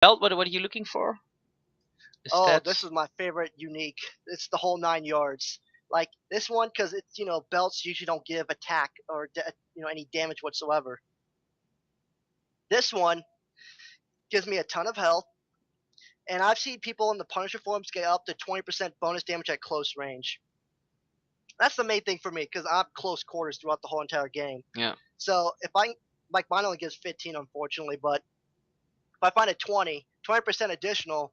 Belt, what are you looking for? The Oh, this stats? is my favorite unique. It's the whole 9 yards. Like this one, because it's belts usually don't give attack or any damage whatsoever. This one gives me a ton of health, and I've seen people in the Punisher forums get up to 20% bonus damage at close range. That's the main thing for me because I'm close quarters throughout the whole entire game. Yeah. So if I like mine only gives 15 unfortunately, but if I find a 20% additional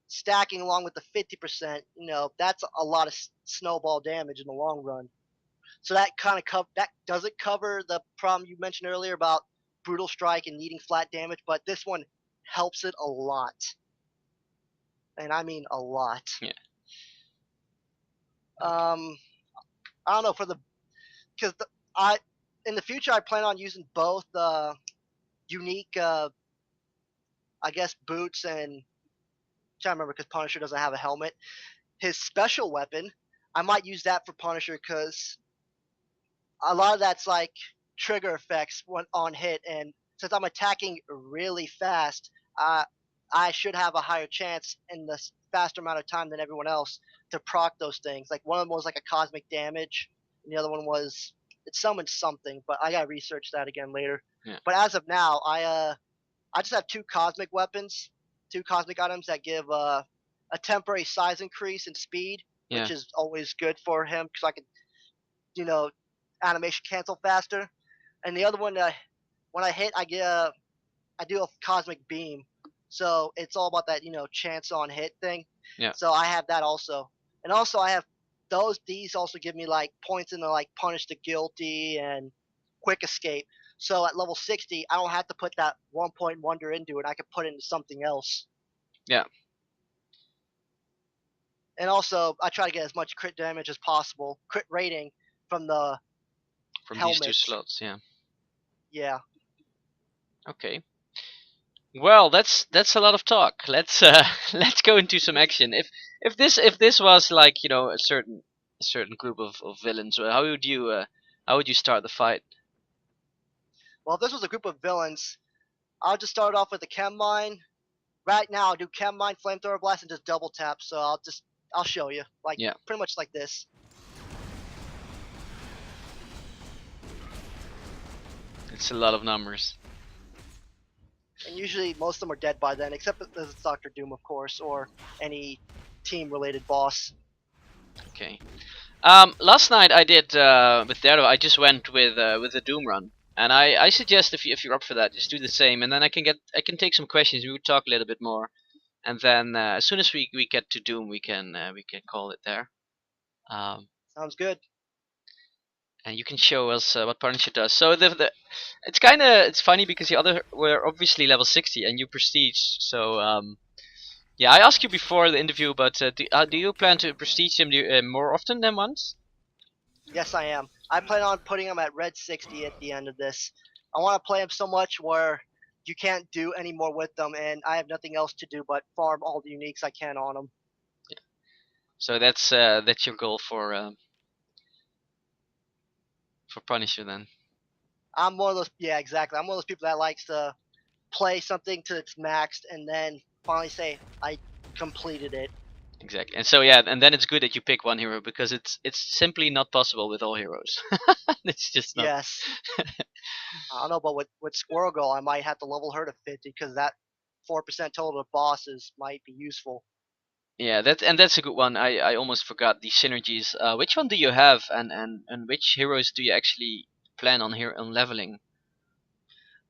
stacking along with the 50%, that's a lot of snowball damage in the long run. So that kind of that doesn't cover the problem you mentioned earlier about brutal strike and needing flat damage, but this one helps it a lot, and I mean a lot. Yeah. Um, I don't know for the because I in the future I plan on using both unique, I guess boots and I'm trying to remember because Punisher doesn't have a helmet. His special weapon, I might use that for Punisher because a lot of that's like trigger effects when on hit, and since I'm attacking really fast, uh, I should have a higher chance in the faster amount of time than everyone else to proc those things. Like one of them was like a cosmic damage, and the other one was it summoned something, but I gotta research that again later. Yeah. But as of now, I just have two cosmic weapons, two cosmic items that give a temporary size increase and speed, which Yeah. is always good for him because I can you know animation cancel faster. And the other one, when I hit, I do a cosmic beam, so it's all about that chance on hit thing. Yeah. So I have that also, and also I have those. These also give me like points in the like punish the guilty and quick escape. So at level 60, I don't have to put that 1 point wonder into it. I can put it into something else. Yeah. And also, I try to get as much crit damage as possible, crit rating from the From these two helmet. slots. Yeah. Yeah. Okay. Well, that's a lot of talk. Let's let's go into some action. If this was like a certain group of villains, how would you start the fight? Well, if this was a group of villains, I'll just start off with the chem mine. Right now, I'll do chem mine, flamethrower blast, and just double tap. So I'll show you, like Yeah. pretty much like this. It's a lot of numbers. And usually most of them are dead by then, except if it's Doctor Doom, of course, or any team-related boss. Okay. Last night I did with Daredevil. I just went with the Doom run, and I suggest if you're up for that, just do the same, and then I can take some questions. We would talk a little bit more, and then as soon as we get to Doom, we can call it there. Um, Sounds good. and you can show us what Punisher does. So it's funny because the other were obviously level 60 and you prestige. So yeah, I asked you before the interview, but do you plan to prestige them more often than once? Yes, I am. I plan on putting him at red 60 at the end of this. I want to play him so much where you can't do any more with them, and I have nothing else to do but farm all the uniques I can on them. So that's your goal for Punisher then. I'm one of those. Yeah, exactly. I'm one of those people that likes to play something to its max and then finally say I completed it. Exactly. And so yeah, and then it's good that you pick one hero because it's simply not possible with all heroes. It's just not. Yes. I don't know, but with Squirrel Girl, I might have to level her to 50 because that 4% total of bosses might be useful. Yeah, that's a good one. I almost forgot the synergies. Which one do you have, and which heroes do you actually plan on here on leveling?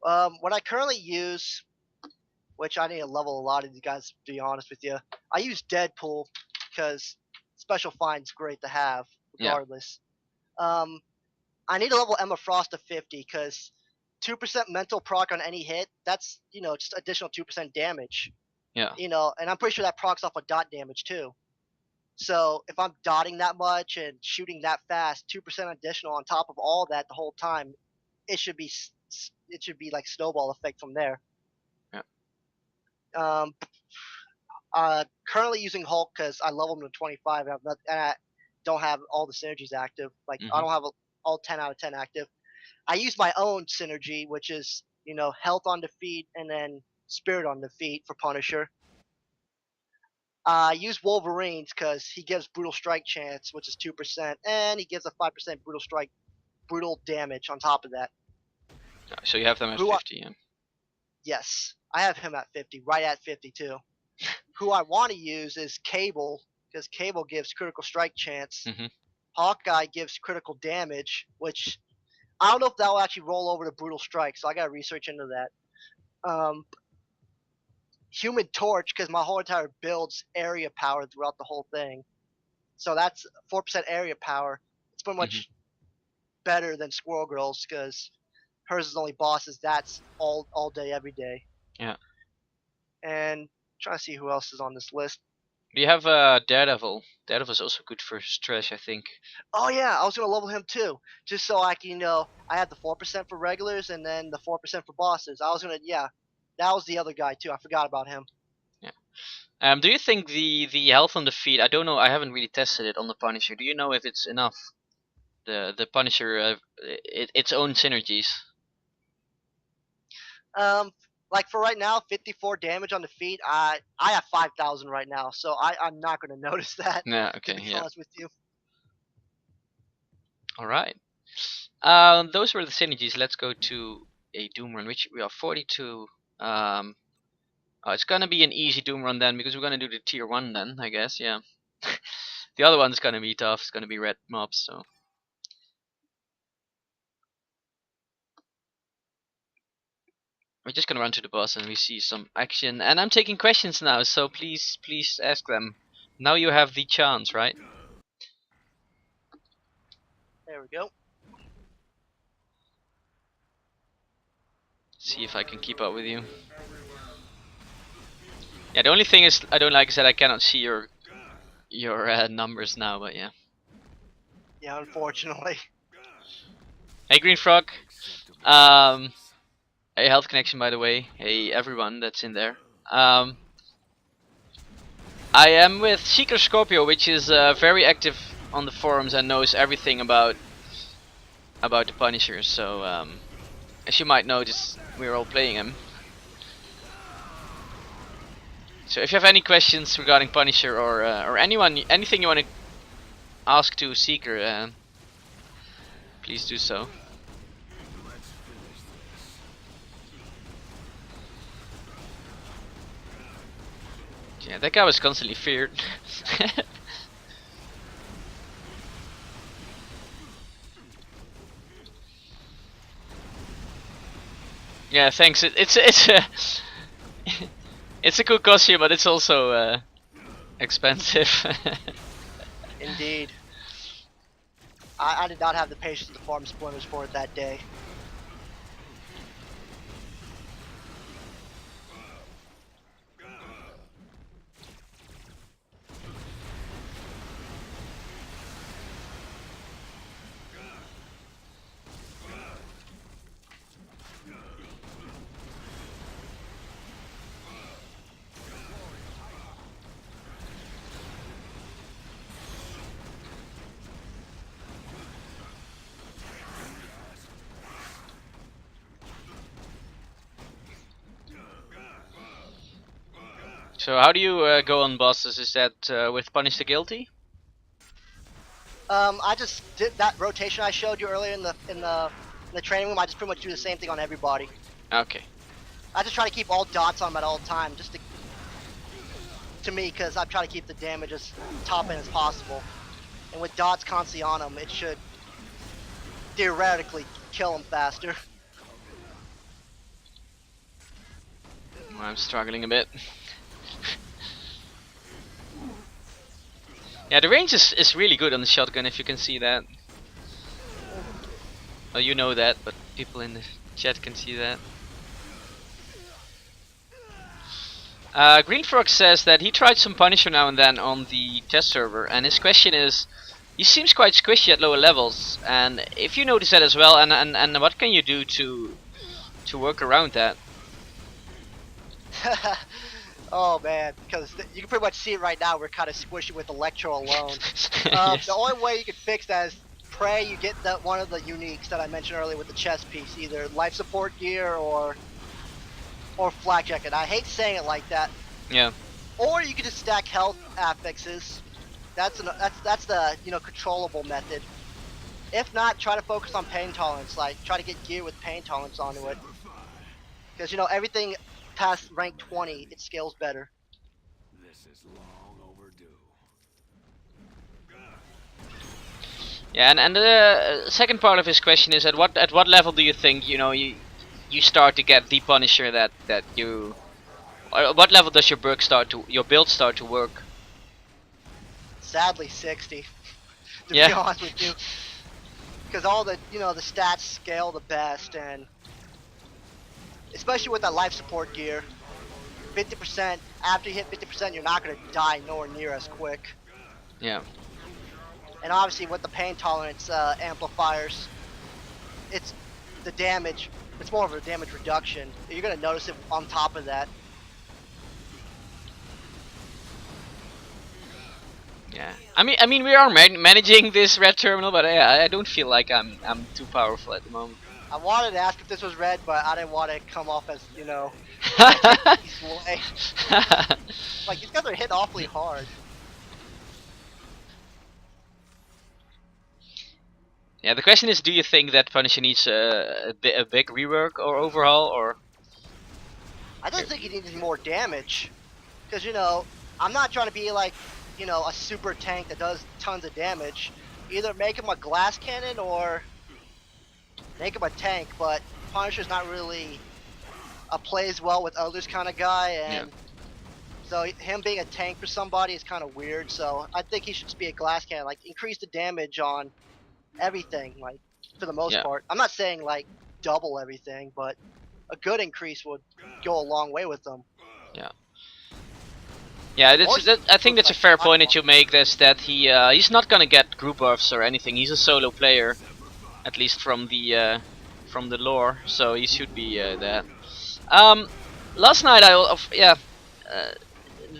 What I currently use, which I need to level a lot of these guys, to be honest with you, I use Deadpool because special find's great to have Yeah. regardless. Um, I need to level Emma Frost to 50 because 2% mental proc on any hit, that's, just additional 2% damage. Yeah. And I'm pretty sure that procs off of dot damage too. So if I'm dotting that much and shooting that fast, 2% additional on top of all that the whole time, it should be like snowball effect from there. Yeah. Um, Currently using Hulk because I level him to 25 and I don't have all the synergies active. Like I Mhm. don't have all 10 out of 10 active. I use my own synergy, which is health on defeat and then Spirit on defeat for Punisher. Use Wolverines because he gives brutal strike chance, which is 2%, and he gives a 5% brutal damage on top of that. So you have them at 50, yeah. Yes, I have him at 50, right at 50 too. Who I want to use is Cable, because Cable gives critical strike chance. Hawkeye gives critical damage, which I don't know if that will actually roll over to brutal strike, so I got to research into that. Human Torch, because my whole entire build's area power throughout the whole thing. So that's 4% area power. It's pretty much better than Squirrel Girl's, because hers is only bosses. That's all day, every day. Yeah. And trying to see who else is on this list. Do you have Daredevil? Daredevil's also good for stress, I think. Oh yeah, I was gonna level him too, just so I can, I had the 4% for regulars and then the 4% for bosses. I was gonna, that was the other guy too. I forgot about him. Yeah. Do you think the health on the feet? I don't know. I haven't really tested it on the Punisher. Do you know if it's enough? The Punisher, its own synergies. Like for right now, 54 damage on the feet. I have 5,000 right now, so I'm not gonna notice that. Yeah. Okay. To be Yeah. honest with you. All right. Those were the synergies. Let's go to a Doom run, which we are 42. It's gonna be an easy Doom run then, because we're gonna do the tier 1 then, I guess. Yeah. The other one's gonna be tough. It's gonna be red mobs. So. We're just gonna run to the boss and we see some action. And I'm taking questions now, so please ask them. Now you have the chance, right? There we go. See if I can keep up with you. Yeah, the only thing is I don't like is that I cannot see your numbers now, but yeah. Yeah, unfortunately. Hey Green Frog. Hey Health Connection, by the way. Hey everyone that's in there. I am with SeekerScorpio, which is very active on the forums and knows everything about the Punisher. So as you might notice, we're all playing him. So if you have any questions regarding Punisher or anything you want to ask to Seeker, please do so. Yeah, that guy was constantly feared. Yeah, thanks. It's a it's a cool costume, but it's also expensive. Indeed. I did not have the patience to farm splinters for it that day. So how do you go on bosses? Is that with Punish the Guilty? I just did that rotation I showed you earlier in the training room. I just pretty much do the same thing on everybody. Okay. I just try to keep all dots on them at all time, just to me, because I'm trying to keep the damage as top end as possible. And with dots constantly on them, it should theoretically kill them faster. I'm struggling a bit. Yeah, the range is really good on the shotgun, if you can see that. Well, you know that, but people in the chat can see that. Green Frog says that he tried some Punisher now and then on the test server, and his question is, he seems quite squishy at lower levels, and if you notice that as well, and what can you do to work around that? Oh man, because you can pretty much see it right now. We're kind of squishy with Electro alone. Yes. The only way you can fix that is pray you get one of the uniques that I mentioned earlier with the chest piece, either life support gear or or flak jacket. I hate saying it like that. Yeah. Or you could just stack health affixes. That's the controllable method. If not, try to focus on pain tolerance. Like try to get gear with pain tolerance onto it. Because everything past rank 20, it scales better. This is long overdue. Yeah, and the second part of his question is at what level do you think you start to get the Punisher that you, or at what level does your build start to work? Sadly, 60. To Yeah. be honest with you, because all the the stats scale the best, and especially with that life support gear, 50%. After you hit 50%, you're not gonna die nowhere near as quick. Yeah. And obviously with the pain tolerance amplifiers, it's the damage. It's more of a damage reduction. You're gonna notice it on top of that. Yeah. I mean, we are managing this red terminal, but I don't feel like I'm too powerful at the moment. I wanted to ask if this was red, but I didn't want to come off as like these guys are hit awfully hard. Yeah, the question is, do you think that Punisher needs a big rework or overhaul, or? I just think he needs more damage, because I'm not trying to be like a super tank that does tons of damage. Either make him a glass cannon or make him a tank, but Punisher's not really a plays well with others kind of guy, and so him being a tank for somebody is kind of weird. So I think he should just be a glass cannon, like increase the damage on everything, like for the most part. I'm not saying like double everything, but a good increase would go a long way with them. Yeah. Yeah, I think that's a fair point that you make. That he's not gonna get group buffs or anything. He's a solo player, at least from the lore, so he should be that. Last night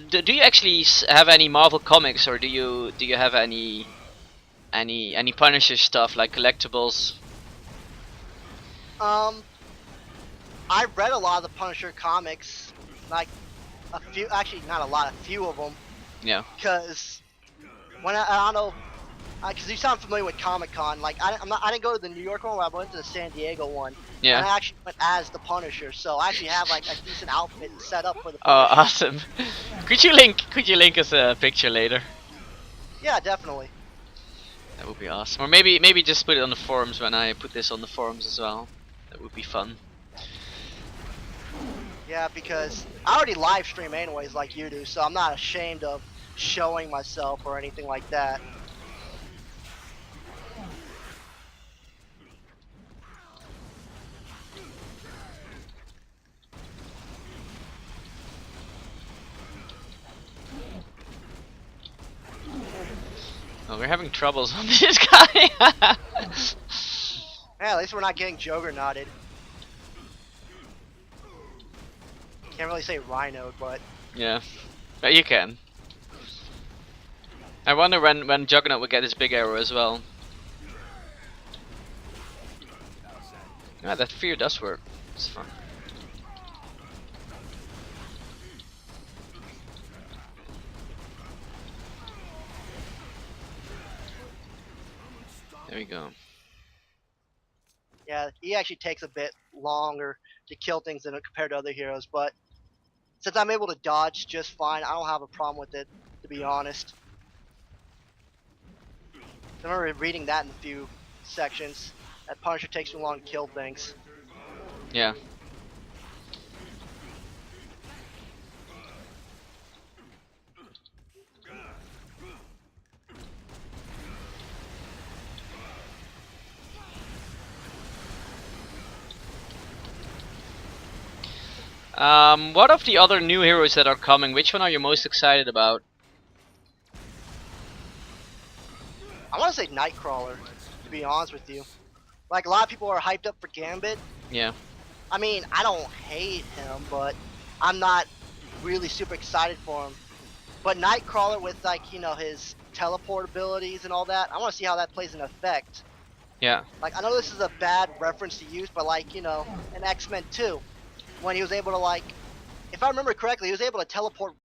do you actually have any Marvel comics, or do you have any Punisher stuff like collectibles? I read a lot of the Punisher comics, like a few, actually not a lot, a few of them. Yeah. Because when I don't know, because you sound familiar with Comic-Con. Like I didn't go to the New York one, I went to the San Diego one. Yeah. And I actually went as the Punisher, so I actually have like a decent outfit set up for the Punisher. Oh, awesome! Could you link us a picture later? Yeah, definitely. That would be awesome. Or maybe just put it on the forums when I put this on the forums as well. That would be fun. Yeah, because I already live stream anyways like you do, so I'm not ashamed of showing myself or anything like that. Oh, we're having troubles on this guy. Yeah, at least we're not getting juggernauted. Can't really say rhinoed, but Yeah, but you can. I wonder when Juggernaut will get his big arrow as well. Yeah, that fear does work. It's fun. There we go. yeah, he actually takes a bit longer to kill things than compared to other heroes, but since I'm able to dodge just fine, I don't have a problem with it, to be honest. I remember reading that in a few sections, that Punisher takes too long to kill things. Yeah. What of the other new heroes that are coming? Which one are you most excited about? I want to say Nightcrawler, to be honest with you. Like, a lot of people are hyped up for Gambit. Yeah. I mean, I don't hate him, but I'm not really super excited for him. But Nightcrawler with, like, his teleport abilities and all that, I want to see how that plays an effect. Yeah. Like, I know this is a bad reference to use, but like, in X-Men 2, when he was able to, like, if I remember correctly, he was able to teleport